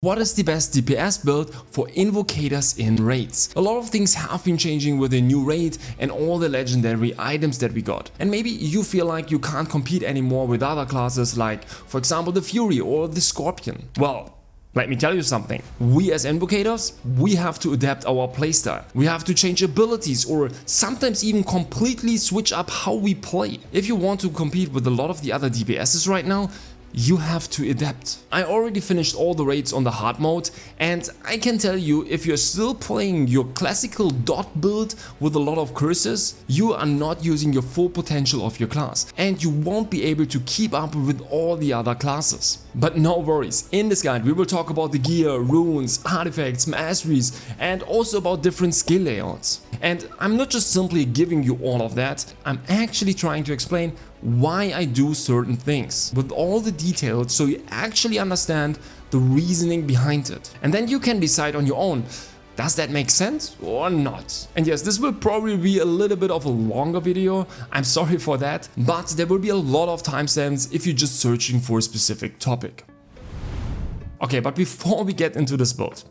What is the best DPS build for Invocators in raids? A lot of things have been changing with the new raid and all the legendary items that we got. And maybe you feel like you can't compete anymore with other classes like, for example, the Fury or the Scorpion. Well, let me tell you something. We as Invocators, we have to adapt our playstyle. We have to change abilities or sometimes even completely switch up how we play. If you want to compete with a lot of the other DPSs right now, you have to adapt. I already finished all the raids on the hard mode, and I can tell you, if you're still playing your classical dot build with a lot of curses, you are not using your full potential of your class and you won't be able to keep up with all the other classes. But no worries, in this guide we will talk about the gear, runes, artifacts, masteries, and also about different skill layouts. And I'm not just simply giving you all of that, I'm actually trying to explain why I do certain things with all the details so you actually understand the reasoning behind it. And then you can decide on your own, does that make sense or not? And yes, this will probably be a little bit of a longer video, I'm sorry for that, but there will be a lot of timestamps if you're just searching for a specific topic. Okay, but before we get into this build,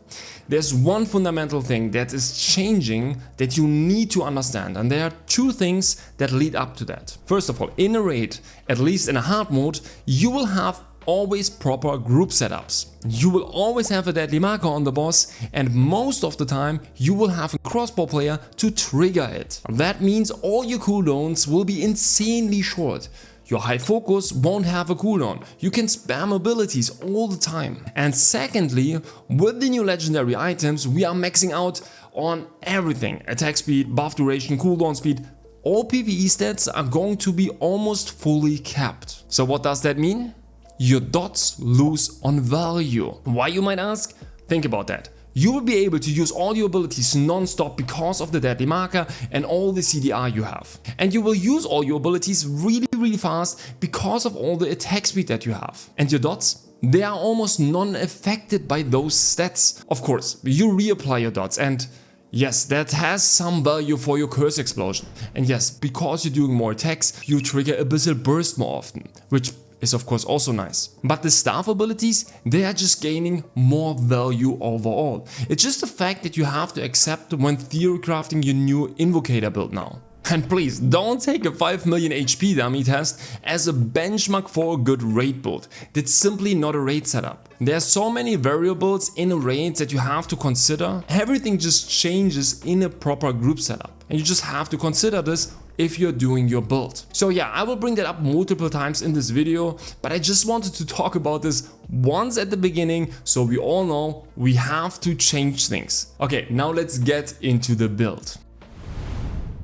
there's one fundamental thing that is changing that you need to understand, and there are two things that lead up to that. First of all, in a raid, at least in a hard mode, you will have always proper group setups. You will always have a deadly marker on the boss, and most of the time you will have a crossbow player to trigger it. That means all your cooldowns will be insanely short. Your high focus won't have a cooldown, you can spam abilities all the time. And secondly, with the new legendary items we are maxing out on everything. Attack speed, buff duration, cooldown speed, all PvE stats are going to be almost fully capped. So what does that mean? Your dots lose on value. Why, you might ask? Think about that. You will be able to use all your abilities non-stop because of the deadly marker and all the CDR you have. And you will use all your abilities really fast because of all the attack speed that you have. And your dots? They are almost non-affected by those stats. Of course, you reapply your dots, and yes, that has some value for your curse explosion. And yes, because you're doing more attacks, you trigger Abyssal Burst more often, which is of course also nice. But the staff abilities, they are just gaining more value overall. It's just the fact that you have to accept when theory crafting your new Invocator build now. And please don't take a 5 million HP dummy test as a benchmark for a good raid build. That's simply not a raid setup. There are so many variables in a raid that you have to consider. Everything just changes in a proper group setup. And you just have to consider this if you're doing your build. So yeah, I will bring that up multiple times in this video, but I just wanted to talk about this once at the beginning so we all know we have to change things. Okay, now let's get into the build.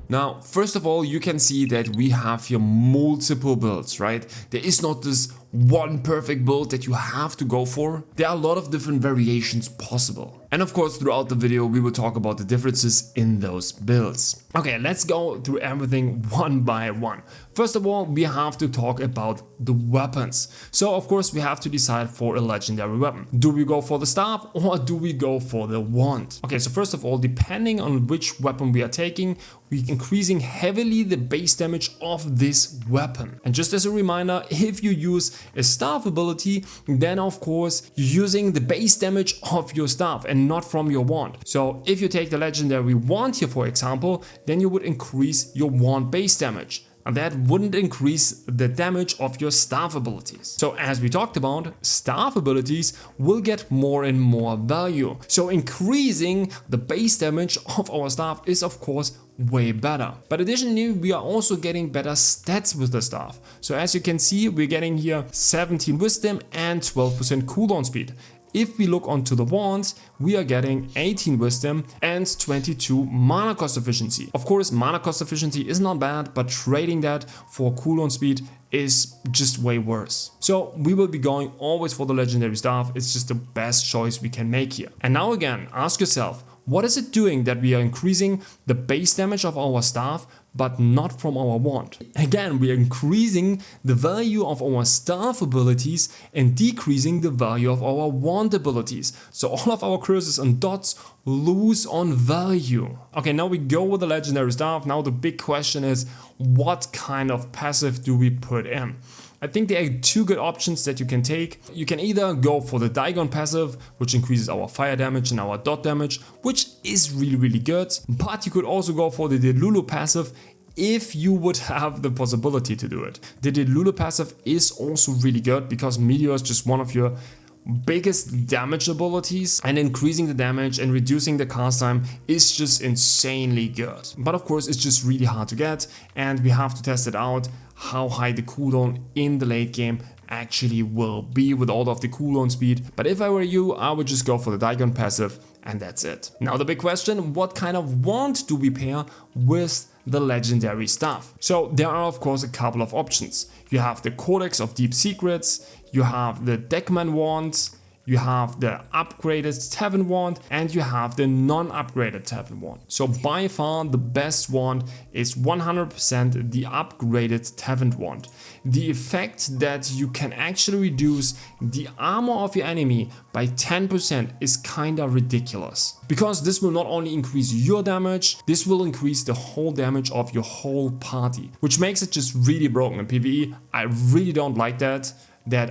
Now, first of all, you can see that we have here multiple builds, right? There is not this one perfect build that you have to go for. There are a lot of different variations possible. And of course, throughout the video, we will talk about the differences in those builds. Okay, let's go through everything one by one. First of all, we have to talk about the weapons. So of course, we have to decide for a legendary weapon. Do we go for the staff or do we go for the wand? Okay, so first of all, depending on which weapon we are taking, we're increasing heavily the base damage of this weapon. And just as a reminder, if you use a staff ability, then of course you're using the base damage of your staff and not from your wand. So if you take the legendary wand here, for example, then you would increase your wand base damage. And that wouldn't increase the damage of your staff abilities. So as we talked about, staff abilities will get more and more value. So increasing the base damage of our staff is of course way better. But additionally, we are also getting better stats with the staff. So as you can see, we're getting here 17 wisdom and 12% cooldown speed. If we look onto the wands, we are getting 18 wisdom and 22 mana cost efficiency. Of course, mana cost efficiency is not bad, but trading that for cooldown speed is just way worse. So we will be going always for the legendary staff. It's just the best choice we can make here. And now again, ask yourself, what is it doing that we are increasing the base damage of our staff but not from our wand? Again, we are increasing the value of our staff abilities and decreasing the value of our wand abilities. So all of our curses and dots lose on value. Okay, now we go with the legendary staff. Now the big question is, what kind of passive do we put in? I think there are two good options that you can take. You can either go for the Dagon passive, which increases our fire damage and our dot damage, which is really good. But you could also go for the Delulu passive if you would have the possibility to do it. The Delulu passive is also really good because Meteor is just one of your biggest damage abilities, and increasing the damage and reducing the cast time is just insanely good. But of course it's just really hard to get, and we have to test it out how high the cooldown in the late game actually will be with all of the cooldown speed. But if I were you, I would just go for the Dagon passive, and that's it. Now the big question, what kind of wand do we pair with the legendary stuff? So there are of course a couple of options. You have the Codex of Deep Secrets, you have the Deckman wand, you have the upgraded Tavern wand, and you have the non-upgraded Tavern wand. So by far the best wand is 100% the upgraded Tavern wand. The effect that you can actually reduce the armor of your enemy by 10% is kinda ridiculous. Because this will not only increase your damage, this will increase the whole damage of your whole party, which makes it just really broken in PvE. I really don't like that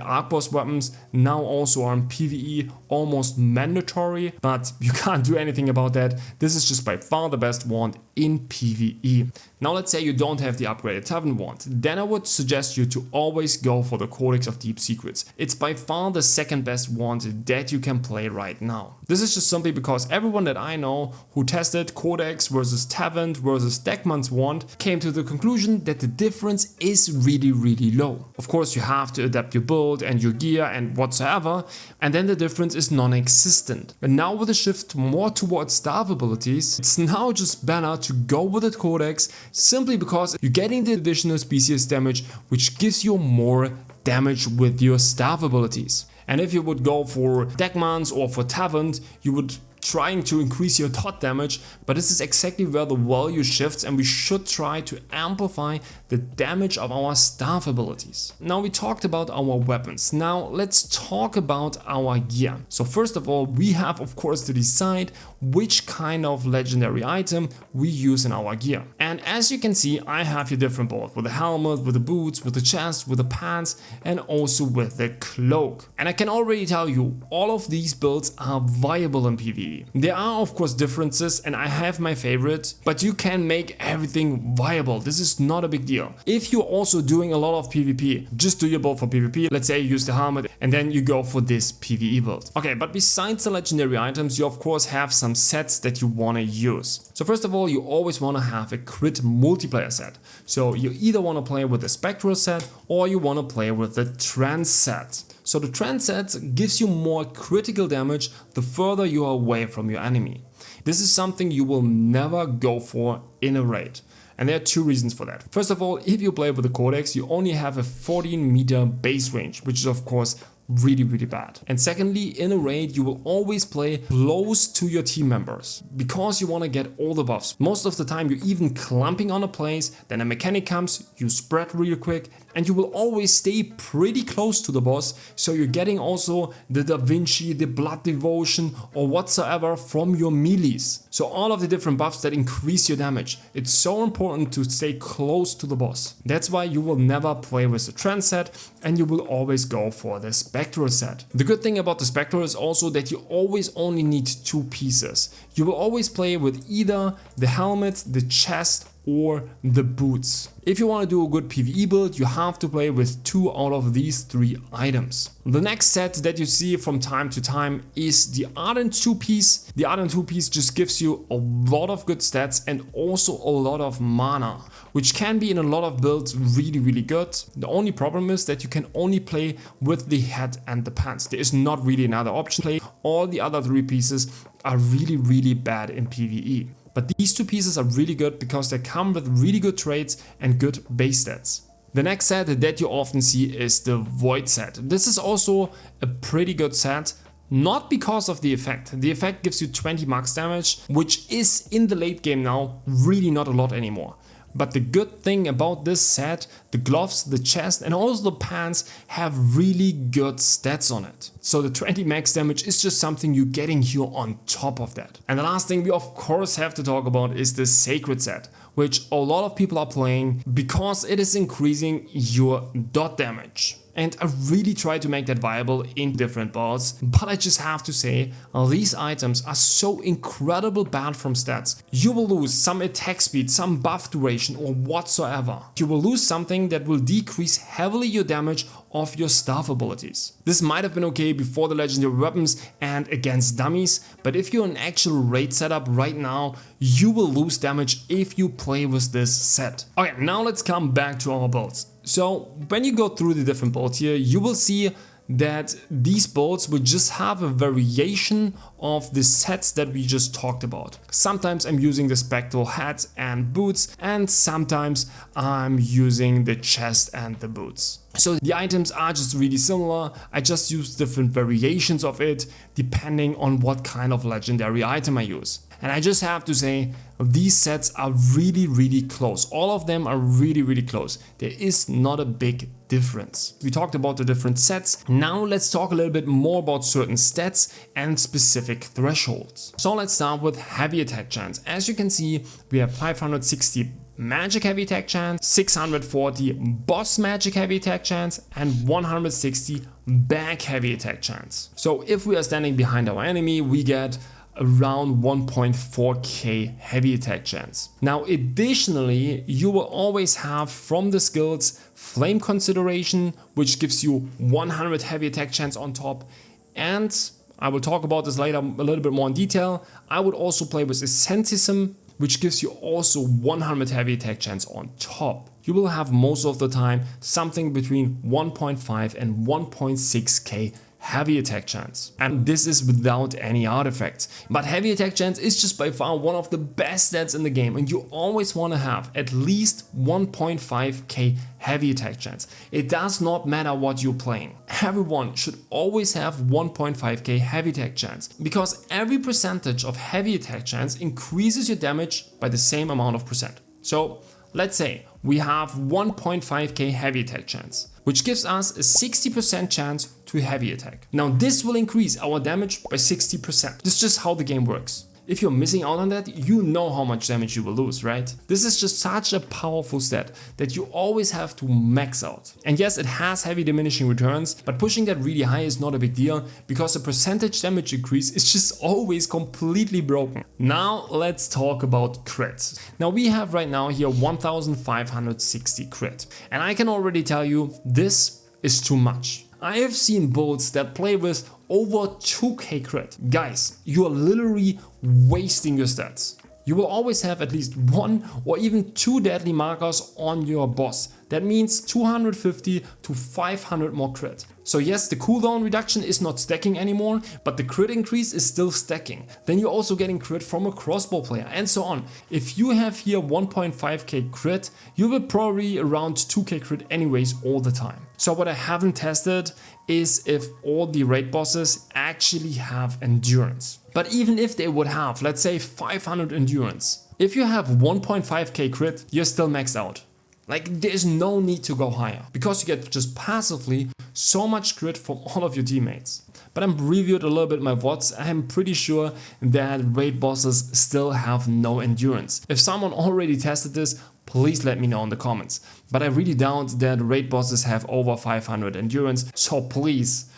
arc boss weapons now also are in PvE almost mandatory, but you can't do anything about that. This is just by far the best wand in PvE. Now let's say you don't have the upgraded Tavern wand, then I would suggest you to always go for the Codex of Deep Secrets. It's by far the second best wand that you can play right now. This is just simply because everyone that I know who tested Codex versus Tavern versus Deckman's wand came to the conclusion that the difference is really low. Of course you have to adapt your build and your gear and whatsoever, and then the difference is non-existent. And now with a shift more towards staff abilities, it's now just better to go with the Codex simply because you're getting the additional species damage, which gives you more damage with your staff abilities. And if you would go for Deckmans or for Taverns, you would trying to increase your dot damage, but this is exactly where the value shifts, and we should try to amplify the damage of our staff abilities. Now we talked about our weapons, now let's talk about our gear. So first of all, we have of course to decide which kind of legendary item we use in our gear. And as you can see, I have here different builds with the helmet, with the boots, with the chest, with the pants, and also with the cloak. And I can already tell you, all of these builds are viable in PvE. There are of course differences, and I have my favorite, but you can make everything viable. This is not a big deal. If you're also doing a lot of PvP, just do your build for PvP. Let's say you use the helmet and then you go for this PvE build. Okay, but besides the legendary items, you of course have some sets that you want to use. So first of all, you always want to have a crit multiplayer set. So you either want to play with the Spectral set or you want to play with the Trans set. So the Trans set gives you more critical damage the further you are away from your enemy. This is something you will never go for in a raid. And there are two reasons for that. First of all, if you play with the Codex, you only have a 14-meter base range, which is of course really bad. And secondly, in a raid you will always play close to your team members because you want to get all the buffs. Most of the time you're even clumping on a place, then a mechanic comes, you spread real quick, and you will always stay pretty close to the boss, so you're getting also the Da Vinci, the Blood Devotion or whatsoever from your melees. So all of the different buffs that increase your damage. It's so important to stay close to the boss. That's why you will never play with the Trans set and you will always go for the Spectral set. The good thing about the Spectral is also that you always only need two pieces. You will always play with either the helmet, the chest or the boots. If you want to do a good PvE build, you have to play with two out of these three items. The next set that you see from time to time is the Ardent 2-piece. The Ardent 2-piece just gives you a lot of good stats and also a lot of mana, which can be in a lot of builds really good. The only problem is that you can only play with the head and the pants. There is not really another option. All the other three pieces are really bad in PvE. But these two pieces are really good because they come with really good traits and good base stats. The next set that you often see is the Void set. This is also a pretty good set, not because of the effect. The effect gives you 20 max damage, which is in the late game now really not a lot anymore. But the good thing about this set, the gloves, the chest and also the pants have really good stats on it. So the 20 max damage is just something you're getting here on top of that. And the last thing we of course have to talk about is the sacred set, which a lot of people are playing because it is increasing your dot damage. And I really try to make that viable in different builds, but I just have to say, these items are so incredible bad from stats. You will lose some attack speed, some buff duration or whatsoever. You will lose something that will decrease heavily your damage of your staff abilities. This might have been okay before the legendary weapons and against dummies, but if you're in actual raid setup right now, you will lose damage if you play with this set. Okay, now let's come back to our builds. So when you go through the different builds here, you will see that these builds will just have a variation of the sets that we just talked about. Sometimes I'm using the Spectral hat and boots, and sometimes I'm using the chest and the boots. So the items are just really similar. I just use different variations of it depending on what kind of legendary item I use. And I just have to say, these sets are really close. All of them are really close. There is not a big difference. We talked about the different sets. Now let's talk a little bit more about certain stats and specific thresholds. So let's start with heavy attack chance. As you can see, we have 560 magic heavy attack chance, 640 boss magic heavy attack chance and 160 back heavy attack chance. So if we are standing behind our enemy, we get around 1.4k heavy attack chance. Now additionally, you will always have from the skills flame consideration, which gives you 100 heavy attack chance on top, and I will talk about this later a little bit more in detail. I would also play with asceticism, which gives you also 100 heavy attack chance on top. You will have most of the time something between 1.5 and 1.6k heavy attack chance, and this is without any artifacts. But heavy attack chance is just by far one of the best stats in the game, and you always want to have at least 1.5k heavy attack chance. It does not matter what you're playing. Everyone should always have 1.5k heavy attack chance, because every percentage of heavy attack chance increases your damage by the same amount of percent. So let's say we have 1.5k heavy attack chance, which gives us a 60% chance to heavy attack. Now this will increase our damage by 60%. This is just how the game works. If you're missing out on that, you know how much damage you will lose, right? This is just such a powerful stat that you always have to max out. And yes, it has heavy diminishing returns, but pushing that really high is not a big deal because the percentage damage increase is just always completely broken. Now let's talk about crits. Now we have right now here 1560 crit, and I can already tell you this is too much. I have seen builds that play with over 2k crit. Guys, you are literally wasting your stats. You will always have at least 1 or even 2 deadly markers on your boss. That means 250 to 500 more crit. So yes, the cooldown reduction is not stacking anymore, but the crit increase is still stacking. Then you're also getting crit from a crossbow player and so on. If you have here 1.5k crit, you will probably around 2k crit anyways all the time. So what I haven't tested is if all the raid bosses actually have endurance. But even if they would have, let's say 500 endurance, if you have 1.5k crit, you're still maxed out. Like, there's no need to go higher, because you get just passively so much crit from all of your teammates. But I'm reviewed a little bit my VODs. I'm pretty sure that raid bosses still have no endurance. If someone already tested this, please let me know in the comments. But I really doubt that raid bosses have over 500 endurance, so please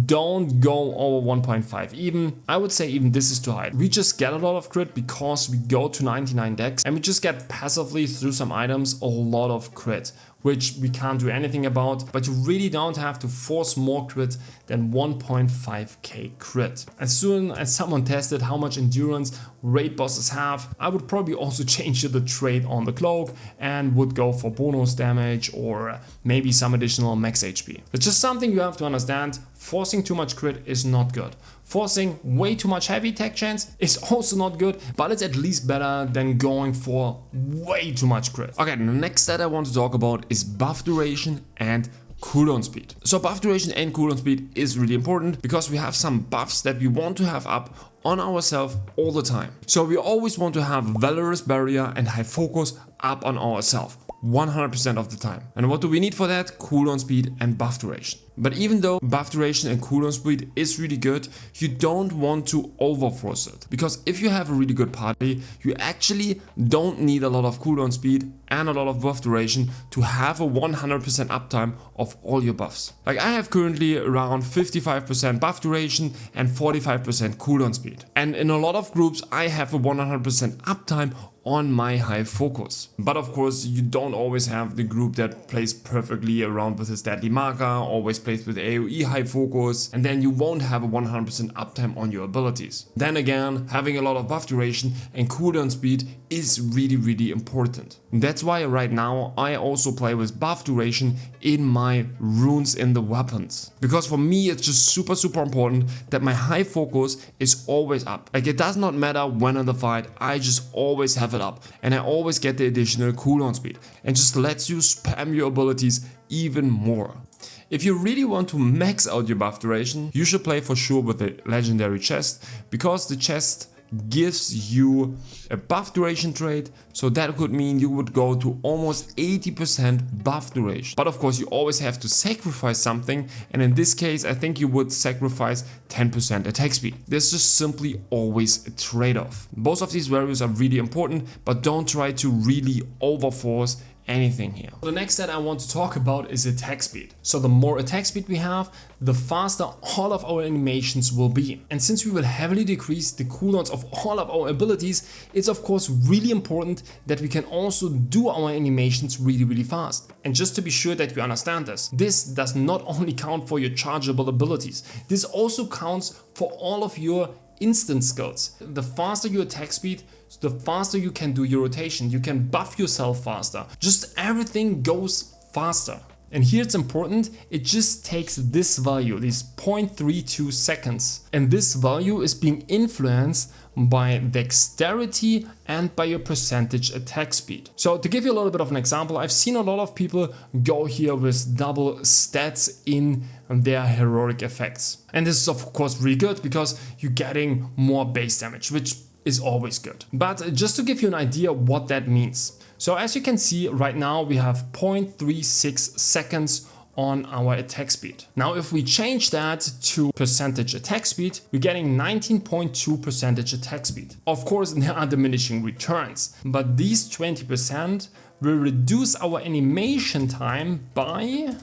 don't go over 1.5. Even, I would say even this is too high. We just get a lot of crit because we go to 99 dex, and we just get passively through some items a lot of crit, which we can't do anything about, but you really don't have to force more crit than 1.5k crit. As soon as someone tested how much endurance raid bosses have, I would probably also change the trait on the cloak and would go for bonus damage or maybe some additional max HP. It's just something you have to understand. Forcing too much crit is not good. Forcing way too much heavy attack chance is also not good, but it's at least better than going for way too much crit. Okay, the next stat I want to talk about is buff duration and cooldown speed. So buff duration and cooldown speed is really important because we have some buffs that we want to have up on ourselves all the time. So we always want to have Valorous Barrier and High Focus up on ourselves 100% of the time. And what do we need for that? Cooldown speed and buff duration. But even though buff duration and cooldown speed is really good, you don't want to overforce it. Because if you have a really good party, you actually don't need a lot of cooldown speed and a lot of buff duration to have a 100% uptime of all your buffs. Like I have currently around 55% buff duration and 45% cooldown speed. And in a lot of groups, I have a 100% uptime on my high focus. But of course, you don't always have the group that plays perfectly around with his deadly marker, always plays with AoE high focus, and then you won't have a 100% uptime on your abilities. Then again, having a lot of buff duration and cooldown speed is really important. That's why right now I also play with buff duration in my runes in the weapons. Because for me it's just super important that my high focus is always up. Like it does not matter when in the fight, I just always have it up and I always get the additional cooldown speed and just lets you spam your abilities even more. If you really want to max out your buff duration, you should play for sure with the legendary chest, because the chest gives you a buff duration trait, so that could mean you would go to almost 80% buff duration. But of course you always have to sacrifice something, and in this case I think you would sacrifice 10% attack speed. There's just simply always a trade-off. Both of these values are really important, but don't try to really overforce anything here. The next that I want to talk about is attack speed. So the more attack speed we have, the faster all of our animations will be. And since we will heavily decrease the cooldowns of all of our abilities, it's of course really important that we can also do our animations really fast. And just to be sure that we understand this does not only count for your chargeable abilities, this also counts for all of your instant skills. The faster your attack speed, the faster you can do your rotation, you can buff yourself faster, just everything goes faster. And here it's important, it just takes this value, these 0.32 seconds, and this value is being influenced by dexterity and by your percentage attack speed. So to give you a little bit of an example, I've seen a lot of people go here with double stats in their heroic effects. And this is of course really good because you're getting more base damage, which is always good. But just to give you an idea what that means. So as you can see right now we have 0.36 seconds on our attack speed. Now if we change that to percentage attack speed, we're getting 19.2 percentage attack speed. Of course there are diminishing returns, but these 20% will reduce our animation time by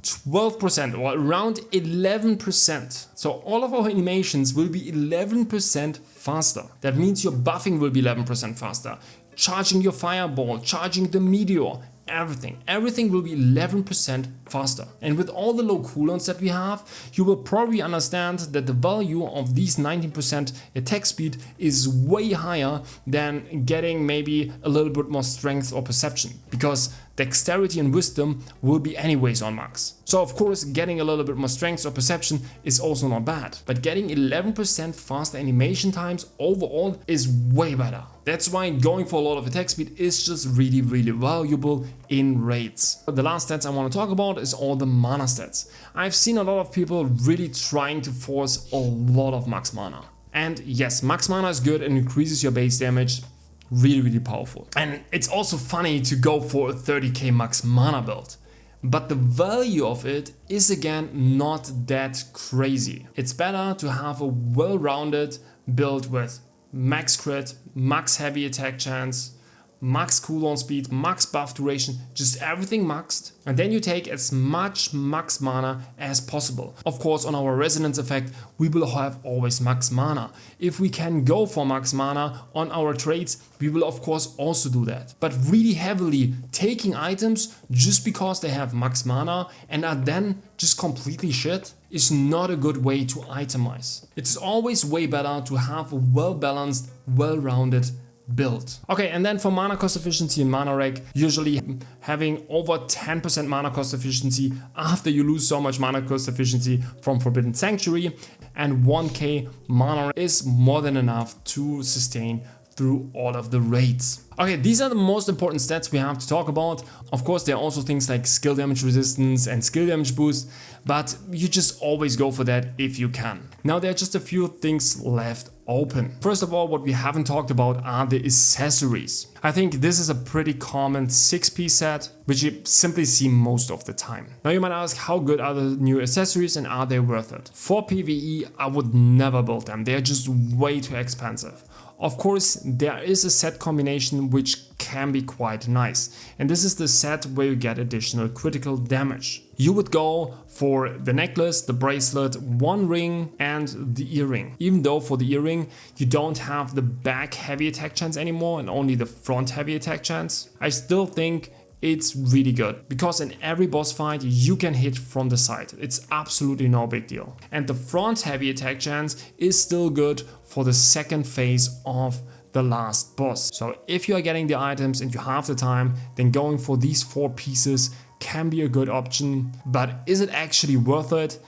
12% or around 11%. So all of our animations will be 11% faster. That means your buffing will be 11% faster. Charging your fireball, charging the meteor, everything will be 11% faster. And with all the low cooldowns that we have, you will probably understand that the value of these 19% attack speed is way higher than getting maybe a little bit more strength or perception, because dexterity and wisdom will be anyways on max. So of course getting a little bit more strength or perception is also not bad, but getting 11% faster animation times overall is way better. That's why going for a lot of attack speed is just really valuable in raids. The last stats I want to talk about is all the mana stats. I've seen a lot of people really trying to force a lot of max mana. And yes, max mana is good and increases your base damage. Really powerful. And it's also funny to go for a 30k max mana build. But the value of it is again not that crazy. It's better to have a well-rounded build with max crit, max heavy attack chance, max cooldown speed, max buff duration, just everything maxed, and then you take as much max mana as possible. Of course on our resonance effect we will have always max mana. If we can go for max mana on our traits, we will of course also do that. But really heavily taking items just because they have max mana and are then just completely shit is not a good way to itemize. It's always way better to have a well-balanced, well-rounded build. Okay, and then for mana cost efficiency in mana reg, usually having over 10% mana cost efficiency after you lose so much mana cost efficiency from Forbidden Sanctuary, and 1k mana is more than enough to sustain through all of the raids. Okay, these are the most important stats we have to talk about. Of course, there are also things like skill damage resistance and skill damage boost, but you just always go for that if you can. Now there are just a few things left open. First of all, what we haven't talked about are the accessories. I think this is a pretty common 6-piece set, which you simply see most of the time. Now you might ask, how good are the new accessories and are they worth it? For PvE, I would never build them. They are just way too expensive. Of course, there is a set combination which can be quite nice, and this is the set where you get additional critical damage. You would go for the necklace, the bracelet, one ring and the earring. Even though for the earring you don't have the back heavy attack chance anymore and only the front heavy attack chance, I still think it's really good, because in every boss fight you can hit from the side. It's absolutely no big deal. And the front heavy attack chance is still good for the second phase of the last boss. So if you are getting the items and you have the time, then going for these 4 pieces can be a good option. But is it actually worth it?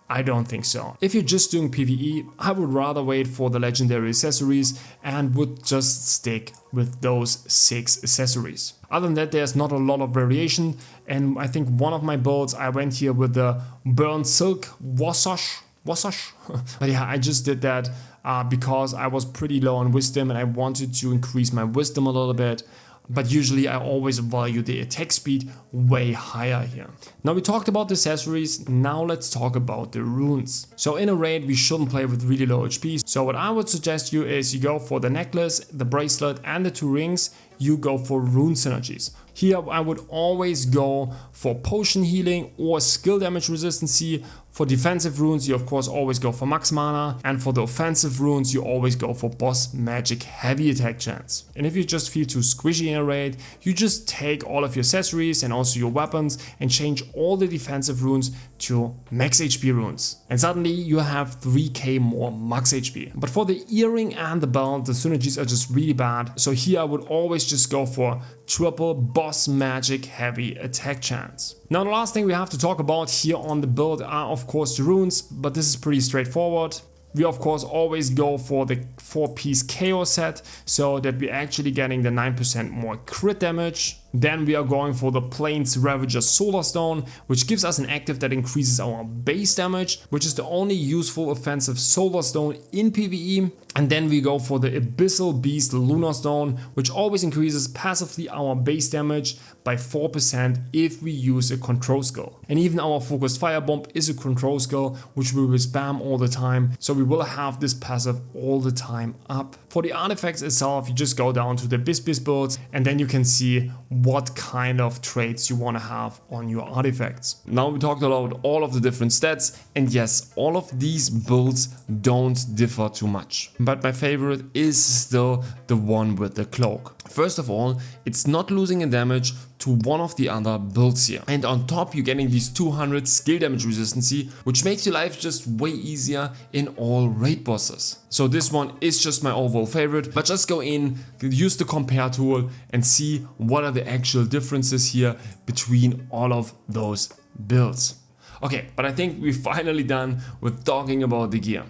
I don't think so. If you're just doing PvE, I would rather wait for the legendary accessories and would just stick with those 6 accessories. Other than that, there's not a lot of variation, and I think one of my builds I went here with the burnt silk wassash. But yeah, I just did that because I was pretty low on wisdom and I wanted to increase my wisdom a little bit. But usually I always value the attack speed way higher here. Now we talked about the accessories, now let's talk about the runes. So in a raid we shouldn't play with really low HP. So what I would suggest you is you go for the necklace, the bracelet and the 2 rings. You go for rune synergies. Here I would always go for potion healing or skill damage resistance. For defensive runes you of course always go for max mana, and for the offensive runes you always go for boss magic heavy attack chance. And if you just feel too squishy in a raid, you just take all of your accessories and also your weapons and change all the defensive runes to max HP runes. And suddenly you have 3k more max HP. But for the earring and the belt, the synergies are just really bad. So here I would always just go for triple boss magic heavy attack chance. Now the last thing we have to talk about here on the build are of course the runes, but this is pretty straightforward. We of course always go for the 4-piece chaos set, so that we're actually getting the 9% more crit damage. Then we are going for the Plains Ravager Solar Stone, which gives us an active that increases our base damage, which is the only useful offensive Solar Stone in PvE. And then we go for the Abyssal Beast Lunar Stone, which always increases passively our base damage by 4% if we use a control skill. And even our Focused Firebomb is a control skill, which we will spam all the time, so we will have this passive all the time up. For the artifacts itself, you just go down to the DPS Builds and then you can see what kind of traits you want to have on your artifacts. Now we talked about all of the different stats, and yes, all of these builds don't differ too much. But my favorite is still the one with the cloak. First of all, it's not losing in damage to one of the other builds here. And on top you're getting these 200 skill damage resistance, which makes your life just way easier in all raid bosses. So this one is just my overall favorite, but just go in, use the compare tool and see what are the actual differences here between all of those builds. Okay, but I think we're finally done with talking about the gear.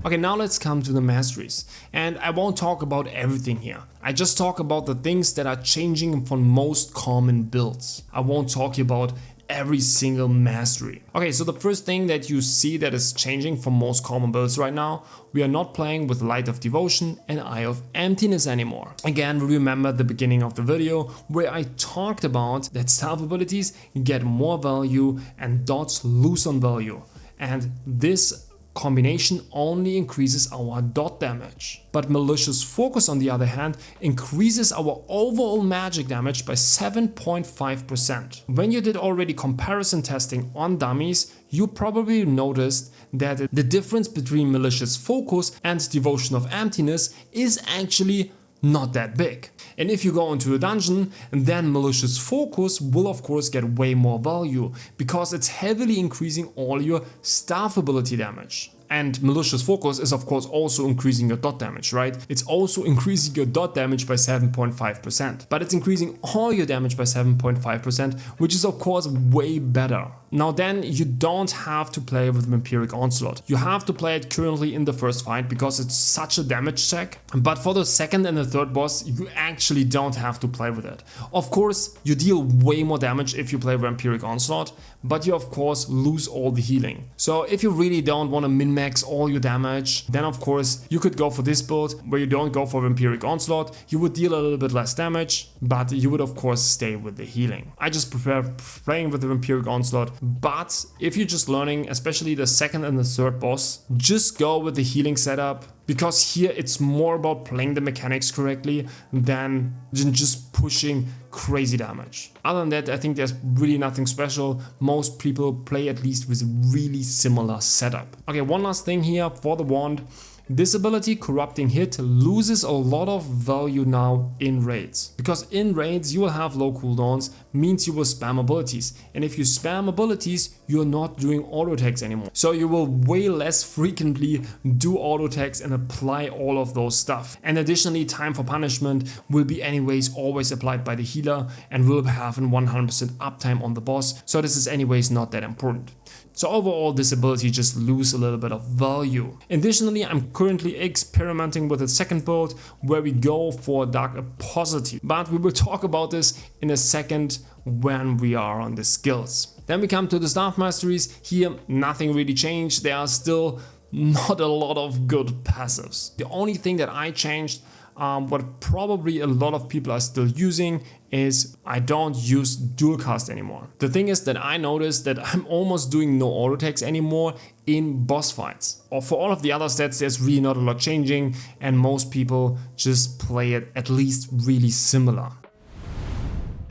Okay, now let's come to the masteries, and I won't talk about everything here. I just talk about the things that are changing for most common builds. I won't talk about every single mastery. Okay, so the first thing that you see that is changing for most common builds right now, we are not playing with Light of Devotion and Eye of Emptiness anymore. Again, remember the beginning of the video where I talked about that stealth abilities get more value and dots lose on value, and this combination only increases our dot damage. But Malicious Focus on the other hand increases our overall magic damage by 7.5%. When you did already comparison testing on dummies, you probably noticed that the difference between Malicious Focus and Devotion of Emptiness is actually not that big. And if you go into a dungeon, then Malicious Focus will of course get way more value, because it's heavily increasing all your staff ability damage. And Malicious Focus is of course also increasing your dot damage, right? It's also increasing your dot damage by 7.5%. But it's increasing all your damage by 7.5%, which is of course way better. Now then, you don't have to play with Vampiric Onslaught. You have to play it currently in the first fight because it's such a damage check. But for the second and the third boss, you actually don't have to play with it. Of course, you deal way more damage if you play Vampiric Onslaught, but you of course lose all the healing. So if you really don't want to min-max all your damage, then of course you could go for this build where you don't go for Vampiric Onslaught. You would deal a little bit less damage, but you would of course stay with the healing. I just prefer playing with the Vampiric Onslaught, but if you're just learning, especially the second and the third boss, just go with the healing setup, because here it's more about playing the mechanics correctly than just pushing crazy damage. Other than that, I think there's really nothing special. Most people play at least with a really similar setup. Okay, one last thing here for the wand. This ability, Corrupting Hit, loses a lot of value now in raids. Because in raids you will have low cooldowns, means you will spam abilities. And if you spam abilities, you're not doing auto attacks anymore. So you will way less frequently do auto attacks and apply all of those stuff. And additionally, time for punishment will be anyways always applied by the healer and will have a 100% uptime on the boss. So this is anyways not that important. So overall, this ability just loses a little bit of value. Additionally, I'm currently experimenting with a second build where we go for Dark Apostasy, but we will talk about this in a second when we are on the skills. Then we come to the staff masteries. Here, nothing really changed. There are still not a lot of good passives. The only thing that I changed, what probably a lot of people are still using, is I don't use dual cast anymore. The thing is that I noticed that I'm almost doing no auto attacks anymore in boss fights. Or for all of the other stats, there's really not a lot changing, and most people just play it at least really similar.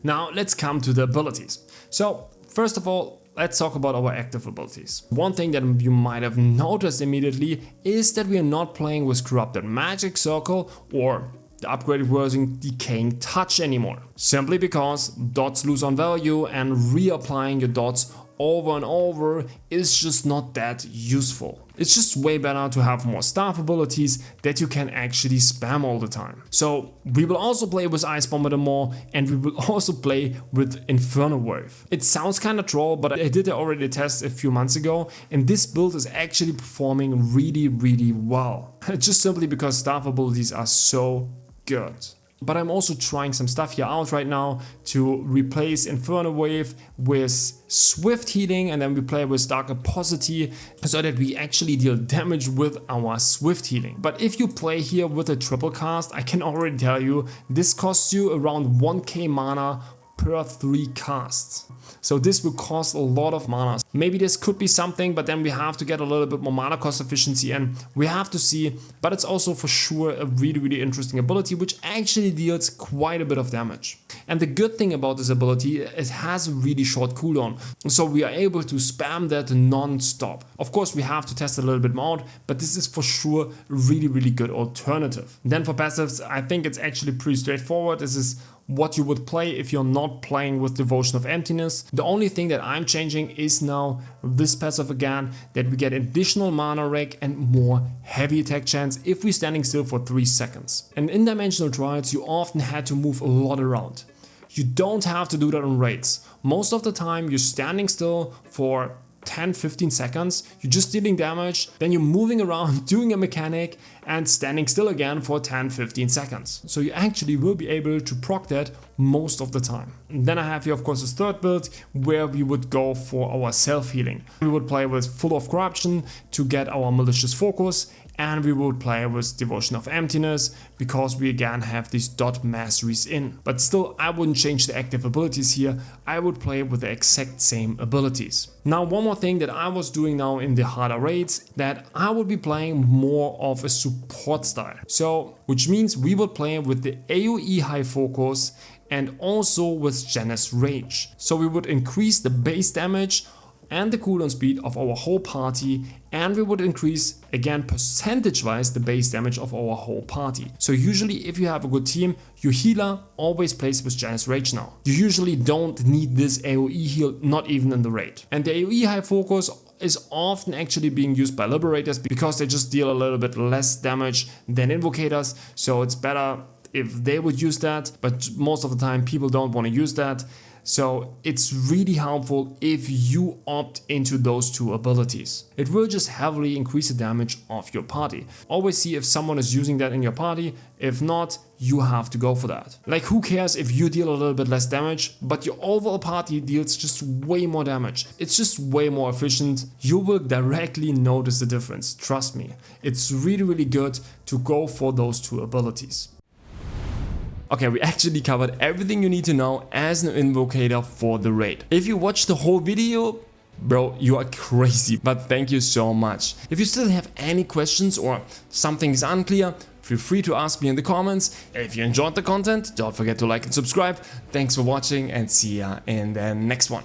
Now let's come to the abilities. So first of all, let's talk about our active abilities. One thing that you might have noticed immediately is that we are not playing with Corrupted Magic Circle or the upgraded version Decaying Touch anymore. Simply because dots lose on value and reapplying your dots over and over is just not that useful. It's just way better to have more staff abilities that you can actually spam all the time. So we will also play with Ice Bomber more, and we will also play with Inferno Wave. It sounds kind of troll, but I did already test a few months ago, and this build is actually performing really well. Just simply because staff abilities are so good. But I'm also trying some stuff here out right now to replace Inferno Wave with Swift Healing, and then we play with Dark Apostasy so that we actually deal damage with our Swift Healing. But if you play here with a triple cast, I can already tell you this costs you around 1k mana per 3 casts. So this will cost a lot of mana. Maybe this could be something, but then we have to get a little bit more mana cost efficiency, and we have to see. But it's also for sure a really interesting ability which actually deals quite a bit of damage. And the good thing about this ability, it has a really short cooldown, so we are able to spam that non-stop. Of course we have to test a little bit more out, but this is for sure a really good alternative. Then for passives, I think it's actually pretty straightforward. This is what you would play if you're not playing with Devotion of Emptiness. The only thing that I'm changing is now this passive again, that we get additional mana reg and more heavy attack chance if we're standing still for 3 seconds. And in Dimensional Trials you often had to move a lot around. You don't have to do that on raids. Most of the time you're standing still for 10-15 seconds, you're just dealing damage, then you're moving around, doing a mechanic, and standing still again for 10-15 seconds. So you actually will be able to proc that most of the time. And then I have here of course this third build where we would go for our self-healing. We would play with Full of Corruption to get our Malicious Focus, and we would play with Devotion of Emptiness because we again have these dot masteries in. But still, I wouldn't change the active abilities here. I would play with the exact same abilities. Now one more thing that I was doing now in the harder raids, that I would be playing more of a support style. So which means we would play with the AoE high focus and also with Janus Rage. So we would increase the base damage and the cooldown speed of our whole party, and we would increase again percentage wise the base damage of our whole party. So usually if you have a good team, your healer always plays with Janus Rage now. You usually don't need this AoE heal, not even in the raid. And the AoE high focus is often actually being used by Liberators because they just deal a little bit less damage than Invocators, so it's better if they would use that, but most of the time people don't want to use that. So it's really helpful if you opt into those two abilities. It will just heavily increase the damage of your party. Always see if someone is using that in your party. If not, you have to go for that. Like, who cares if you deal a little bit less damage, but your overall party deals just way more damage. It's just way more efficient. You will directly notice the difference, trust me. It's really good to go for those two abilities. Okay, we actually covered everything you need to know as an invocator for the raid. If you watched the whole video, bro, you are crazy, but thank you so much. If you still have any questions or something is unclear, feel free to ask me in the comments. If you enjoyed the content, don't forget to like and subscribe. Thanks for watching and see ya in the next one.